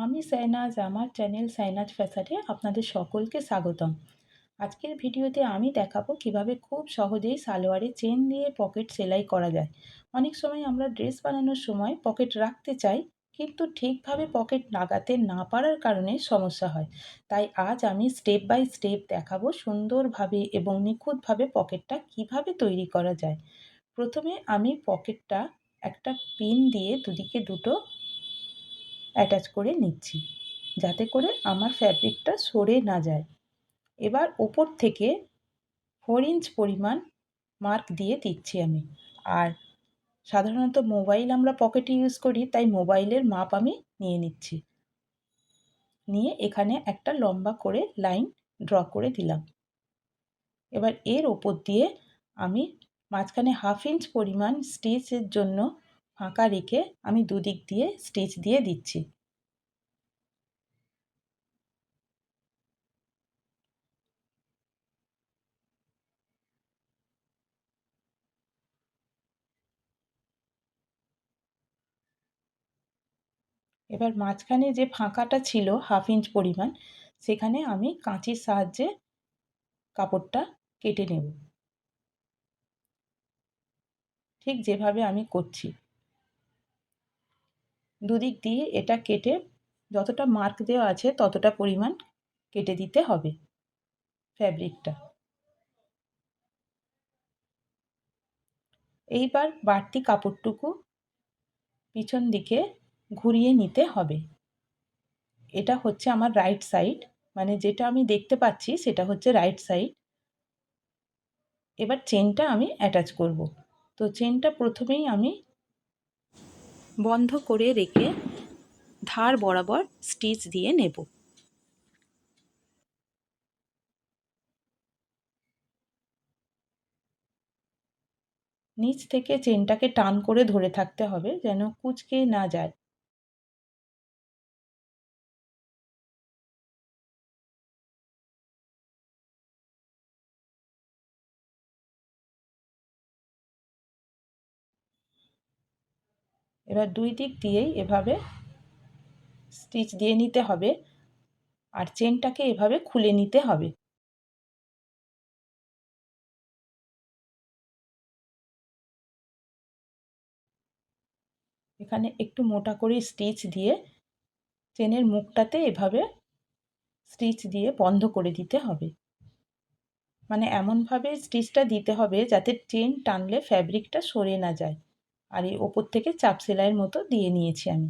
আমি সাইনাজ, আমার চ্যানেল সাইনাজ ফ্যাশনে আপনাদের সকলকে স্বাগতম। আজকের ভিডিওতে আমি দেখাবো কিভাবে খুব সহজেই সালোয়ারে চেন দিয়ে পকেট সেলাই করা যায়। অনেক সময় আমরা ড্রেস বানানোর সময় পকেট রাখতে চাই, কিন্তু ঠিকভাবে পকেট লাগাতে না পারার কারণে সমস্যা হয়। তাই আজ আমি স্টেপ বাই স্টেপ দেখাবো সুন্দরভাবে এবং নিখুঁতভাবে পকেটটা কিভাবে তৈরি করা যায়। প্রথমে আমি পকেটটা একটা পিন দিয়ে দুদিকে দুটো অ্যাটাচ করে নিচ্ছি, যাতে করে আমার ফ্যাব্রিকটা সরে না যায়। এবার ওপর থেকে 4 ইঞ্চ পরিমাণ মার্ক দিয়ে দিচ্ছি আমি। আর সাধারণত মোবাইল আমরা পকেটে ইউজ করি, তাই মোবাইলের মাপ আমি নিয়ে নিচ্ছি। নিয়ে এখানে একটা লম্বা করে লাইন ড্র করে দিলাম। এবার এর ওপর দিয়ে আমি মাঝখানে 1/2 ইঞ্চ পরিমাণ স্টিচের জন্য ফাঁকা রেখে আমি দুদিক দিয়ে স্টিচ দিয়ে দিচ্ছি। এবার মাঝখানে যে ফাঁকাটা ছিল 1/2 ইঞ্চ পরিমাণ, সেখানে আমি কাঁচির সাহায্যে কাপড়টা কেটে নেব, ঠিক যেভাবে আমি করছি। দুদিক দিয়ে এটা কেটে যতটা মার্ক দেওয়া আছে ততটা পরিমাণ কেটে দিতে হবে ফ্যাব্রিকটা। এইবার বাড়তি কাপড়টুকু পিছন দিকে ঘুরিয়ে নিতে হবে। এটা হচ্ছে আমার রাইট সাইড, মানে যেটা আমি দেখতে পাচ্ছি সেটা হচ্ছে রাইট সাইড। এবার চেনটা আমি অ্যাটাচ করব। তো চেনটা প্রথমেই আমি বন্ধ করে রেখে ধার বরাবর স্টিচ দিয়ে নেব। নিচ থেকে চেনটাকে টান করে ধরে থাকতে হবে যেন কুঁচকে না যায়। এবার দুই দিক দিয়েই এভাবে স্টিচ দিয়ে নিতে হবে আর চেনটাকে এভাবে খুলে নিতে হবে। এখানে একটু মোটা করে স্টিচ দিয়ে চেনের মুখটাতে এভাবে স্টিচ দিয়ে বন্ধ করে দিতে হবে। মানে এমনভাবে স্টিচটা দিতে হবে যাতে চেন টানলে ফ্যাব্রিকটা সরে না যায়। আর এই ওপর থেকে চাপ সেলাইয়ের মতো দিয়ে নিয়েছি আমি।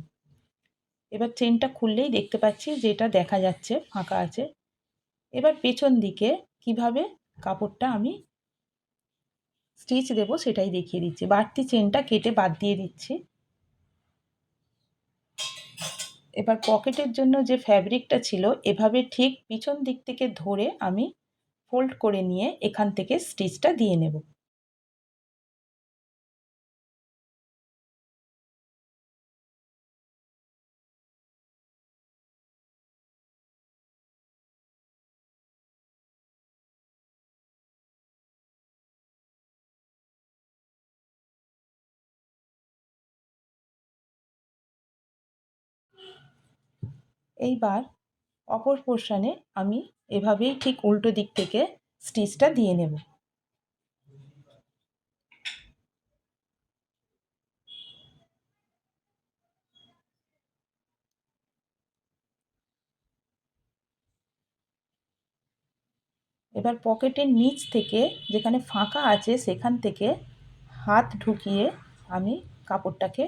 এবার চেনটা খুললেই দেখতে পাচ্ছি যে এটা দেখা যাচ্ছে ফাঁকা আছে। এবার পেছন দিকে কিভাবে কাপড়টা আমি স্টিচ দেবো সেটাই দেখিয়ে দিচ্ছি। বাড়তি চেনটা কেটে বাদ দিয়ে দিচ্ছি। এবার পকেটের জন্য যে ফ্যাব্রিকটা ছিল এভাবে ঠিক পিছন দিক থেকে ধরে আমি ফোল্ড করে নিয়ে এখান থেকে স্টিচটা দিয়ে নেব। এইবার অপর পোর্শনে আমি এভাবেই ঠিক উল্টো দিক থেকে স্টিচটা দিয়ে নেব। এবার পকেটের নিচ থেকে যেখানে ফাঁকা আছে সেখান থেকে হাত ঢুকিয়ে আমি কাপড়টাকে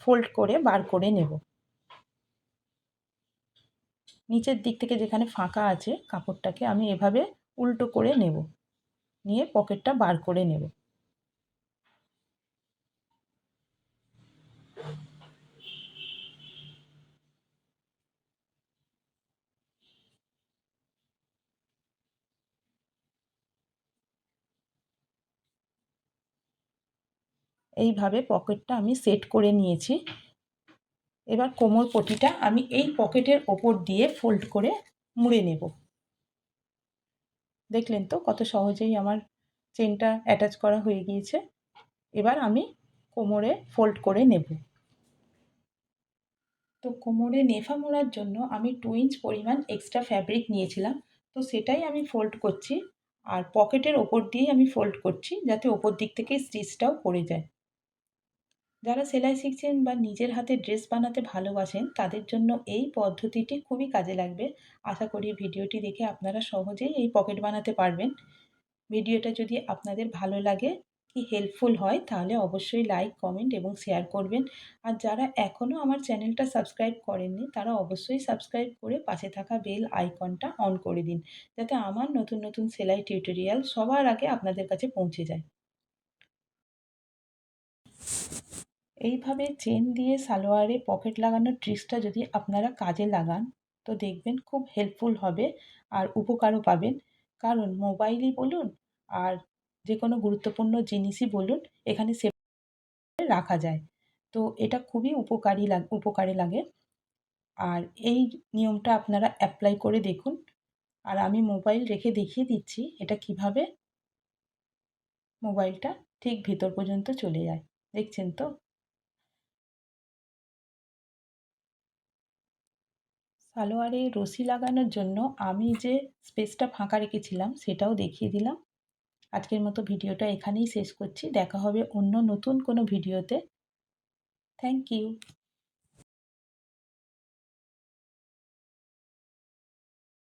ফোল্ড করে বার করে নেব। নিচের দিক থেকে যেখানে ফাঁকা আছে কাপড়টাকে আমি এভাবে উল্টো করে নেব, নিয়ে পকেটটা বার করে নেব। এইভাবে পকেটটা আমি সেট করে নিয়েছি। এবার কোমর পটিটা আমি এই পকেটের ওপর দিয়ে ফোল্ড করে মুড়ে নেব। দেখলেন তো কত সহজেই আমার চেনটা অ্যাটাচ করা হয়ে গিয়েছে। এবার আমি কোমরে ফোল্ড করে নেব। তো কোমরে নেফা মোড়ার জন্য আমি 2 ইঞ্চ পরিমাণ এক্সট্রা ফ্যাব্রিক নিয়েছিলাম। তো সেটাই আমি ফোল্ড করছি আর পকেটের ওপর দিয়েই আমি ফোল্ড করছি যাতে ওপর দিক থেকে স্টিচটাও পড়ে যায়। যারা সেলাই শিখছেন বা নিজের হাতে ড্রেস বানাতে ভালোবাসেন তাদের জন্য এই পদ্ধতিটি খুবই কাজে লাগবে। আশা করি ভিডিওটি দেখে আপনারা সহজেই এই পকেট বানাতে পারবেন। ভিডিওটা যদি আপনাদের ভালো লাগে কি হেল্পফুল হয় তাহলে অবশ্যই লাইক, কমেন্ট এবং শেয়ার করবেন। আর যারা এখনও আমার চ্যানেলটা সাবস্ক্রাইব করেননি তারা অবশ্যই সাবস্ক্রাইব করে পাশে থাকা বেল আইকনটা অন করে দিন যাতে আমার নতুন নতুন সেলাই টিউটোরিয়াল সবার আগে আপনাদের কাছে পৌঁছে যায়। এইভাবে চেন দিয়ে সালোয়ারে পকেট লাগানোর ট্রিক্সটা যদি আপনারা কাজে লাগান তো দেখবেন খুব হেল্পফুল হবে আর উপকারও পাবেন। কারণ মোবাইলই বলুন আর যে কোনো গুরুত্বপূর্ণ জিনিসই বলুন এখানে সেভ করে রাখা যায়। তো এটা খুবই উপকারে লাগে। আর এই নিয়মটা আপনারা অ্যাপ্লাই করে দেখুন। আর আমি মোবাইল রেখে দেখিয়ে দিচ্ছি এটা কিভাবে মোবাইলটা ঠিক ভিতর পর্যন্ত চলে যায়। দেখছেন তো? সালোয়ারে রশি লাগানোর জন্য আমি যে স্পেসটা ফাঁকা রেখেছিলাম সেটাও দেখিয়ে দিলাম। আজকের মতো ভিডিওটা এখানেই শেষ করছি। দেখা হবে অন্য নতুন কোনো ভিডিওতে। Thank you.